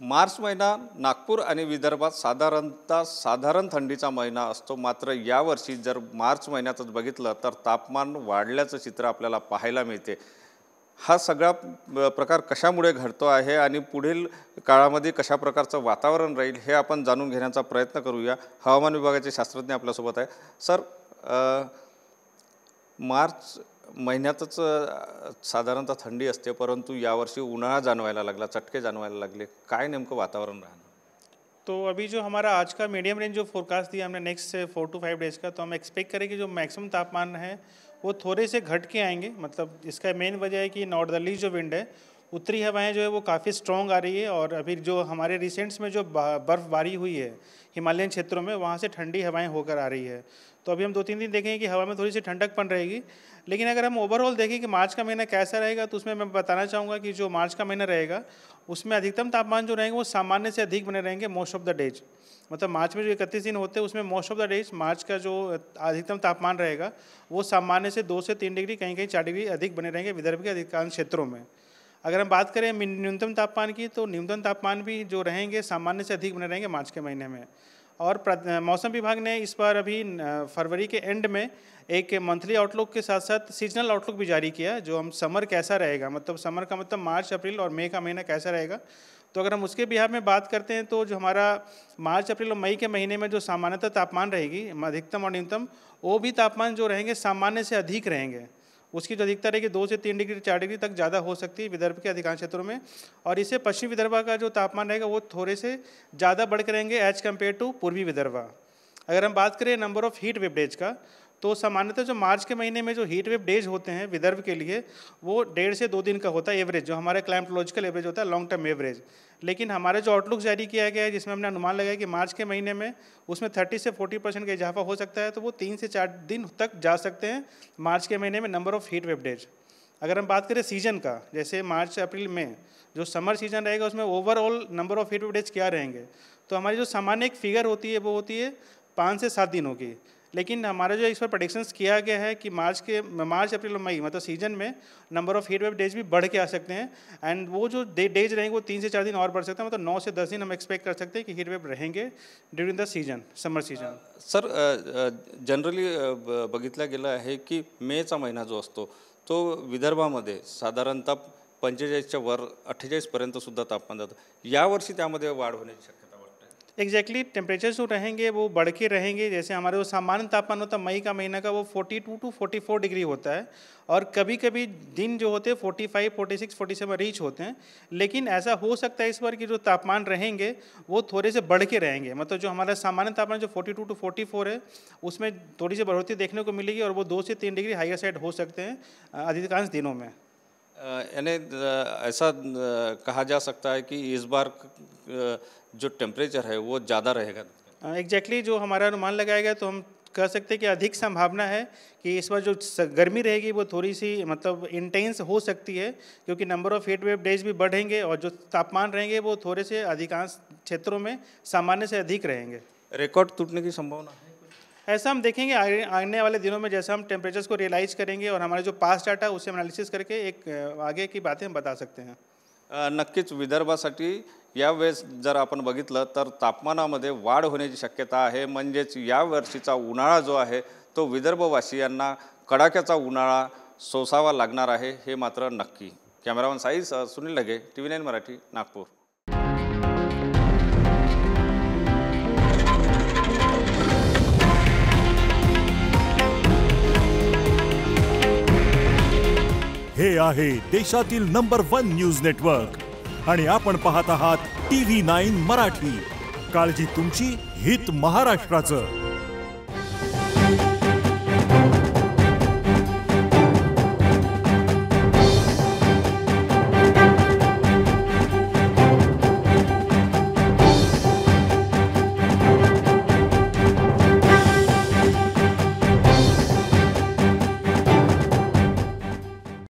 मार्च महिना नागपूर आणि विदर्भात साधारण थंडीचा महिना असतो। मात्र यावर्षी जर मार्च महिन्यातच बघितलं तर तापमान वाढल्याचं चित्र आपल्याला पाहायला मिळते। हा सगळा प्रकार कशामुळे घडतो आहे आणि पुढील काळामध्ये कशा प्रकारचं वातावरण राहील हे आपण जाणून घेण्याचा प्रयत्न करूया। हवामान विभागाचे शास्त्रज्ञ आपल्यासोबत आहे। सर, मार्च महिन्यातच साधारणतः थंडी असते, परंतु यावर्षी उन्हाळा जाणवायला लागला, चटके जाणवायला लागले। काय नेमकं वातावरण राहणार? तो अभी जो हमारा आज का मीडियम रेंज जो फोरकास्ट दिया हमने नेक्स्ट से 4 to 5 डेज़ का, तो हम एक्सपेक्ट करें कि जो मैक्सिमम तापमान है वो थोड़े से घट के आएंगे। मतलब इसका मेन वजह है कि नॉर्दर्ली जो विंड है, उत्तरी हवाएं जो है वो काफ़ी स्ट्रॉन्ग आ रही है। और अभी जो हमारे रिसेंट्स में जो बर्फ़बारी हुई है हिमालयन क्षेत्रों में, वहाँ से ठंडी हवाएं होकर आ रही है। तो अभी हम 2-3 दिन देखेंगे कि हवा में थोड़ी सी ठंडकपन रहेगी। लेकिन अगर हम ओवरऑल देखें कि मार्च का महीना कैसा रहेगा, तो उसमें मैं बताना चाहूँगा कि जो मार्च का महीना रहेगा उसमें अधिकतम तापमान जो रहेंगे वो सामान्य से अधिक बने रहेंगे मोस्ट ऑफ द डेज। मतलब मार्च में जो 31 दिन होते हैं उसमें मोस्ट ऑफ द डेज मार्च का जो अधिकतम तापमान रहेगा वो सामान्य से 2 से 3 डिग्री, कहीं कहीं 4 डिग्री अधिक बने रहेंगे विदर्भ के अधिकांश क्षेत्रों में। अगर हम बात करें न्यूनतम तापमान की, तो न्यूनतम तापमान भी जो रहेंगे सामान्य से अधिक बने रहेंगे मार्च के महीने में। और मौसम विभाग ने इस बार अभी फरवरी के एंड में एक मंथली आउटलुक के साथ साथ सीजनल आउटलुक भी जारी किया, जो हम समर कैसा रहेगा, मतलब समर का मतलब मार्च, अप्रैल और मई का महीना कैसा रहेगा। तो अगर हम उसके बिहार में बात करते हैं तो जो हमारा मार्च, अप्रैल और मई के महीने में जो सामान्यतः तापमान रहेगी, अधिकतम और न्यूनतम, वो भी तापमान जो रहेंगे सामान्य से अधिक रहेंगे। उसकी जो अधिकता रहेगी 2 से 3 डिग्री 4 डिग्री तक ज़्यादा हो सकती है विदर्भ के अधिकांश क्षेत्रों में। और इससे पश्चिमी विदर्भ का जो तापमान रहेगा वो थोड़े से ज़्यादा बढ़ कर रहेंगे एज कम्पेयर टू पूर्वी विदर्भ। अगर हम बात करें number of heat wave days का, तो सामान्यतः जो मार्च के महीने में जो हीट वेव डेज होते हैं विदर्भ के लिए वो 1.5 से 2 दिन का होता है एवरेज, जो हमारा क्लाइमेटोलॉजिकल एवरेज होता है, लॉन्ग टर्म एवरेज। लेकिन हमारा जो आउटलुक जारी किया गया है जिसमें हमने अनुमान लगाया कि मार्च के महीने में उसमें 30 से 40% का इजाफा हो सकता है, तो वो 3 से 4 दिन तक जा सकते हैं मार्च के महीने में number of heat wave days. अगर हम बात करें सीजन का, जैसे मार्च, अप्रैल में जो समर सीजन रहेगा उसमें overall number of heat wave days क्या रहेंगे, तो हमारी जो सामान्य एक फिगर होती है वो होती है 5 से 7 दिनों की। लेकिन हमारा जो इस पर प्रेडिक्शंस किया गया है कि मार्च, अप्रैल और मई मतलब सीजन में number of heat wave days भी बढ़ के आ सकते हैं। एंड वो जो डेज रहेंगे वो 3 से 4 दिन और बढ़ सकते हैं, मतलब 9 से 10 दिन हम एक्सपेक्ट कर सकते हैं कि हीट वेव रहेंगे during the season, summer season. Sir, generally बघितलं गेलं आहे की मेचा महिना जो असतो तो विदर्भामध्ये साधारणतः 45च्या वर 48पर्यंत सुद्धा तापमान जातं। यावर्षी त्यामध्ये वाढ होण्याची शक्यता वाटते? एग्जैक्टली टेम्परेचर जो रहेंगे वो बढ़ के रहेंगे। जैसे हमारे जो सामान्य तापमान होता है मई का महीना का वो 42 to 44 डिग्री होता है, और कभी कभी दिन जो होते हैं 45, 46, 47 रीच होते हैं। लेकिन ऐसा हो सकता है इस बार कि जो तापमान रहेंगे वो थोड़े से बढ़ के रहेंगे, मतलब जो हमारा सामान्य तापमान जो 42 to 44 है उसमें थोड़ी सी बढ़ोतरी देखने को मिलेगी, और वो 2 से 3 डिग्री हाइयर साइड हो सकते हैं अधिकांश दिनों में। यानी ऐसा कहा जा सकता है कि इस बार जो टेम्परेचर है वो ज़्यादा रहेगा। एग्जैक्टली जो हमारा अनुमान लगाया गया, तो हम कह सकते हैं कि अधिक संभावना है कि इस बार जो गर्मी रहेगी वो थोड़ी सी मतलब इंटेंस हो सकती है, क्योंकि number of heat wave days भी बढ़ेंगे और जो तापमान रहेंगे वो थोड़े से अधिकांश क्षेत्रों में सामान्य से अधिक रहेंगे। रिकॉर्ड टूटने की संभावना है? ऐसा हम देखेंगे आने वाले दिनों में, जैसे हम टेम्परेचर्स को रियलाइज करेंगे और हमारे जो पास्ट डाटा उसे एनालिसिस करके एक आगे की बातें हम बता सकते हैं। नक्कीच विदर्भासाठी यावेळेस जर आपण बघितलं तर तापमानामध्ये वाढ होण्याची शक्यता आहे। म्हणजेच या वर्षीचा उन्हाळा जो आहे तो विदर्भवासियांना कडाक्याचा उन्हाळा सोसावा लागणार आहे, हे मात्र नक्की। कॅमेरामन साई सुनील लगे, TV9 मराठी, नागपूर। हे आहे देशातील नंबर 1 न्यूज नेटवर्क आणि आपण पाहत आहात TV9 मराठी। काळजी तुमची, हित महाराष्ट्राचं।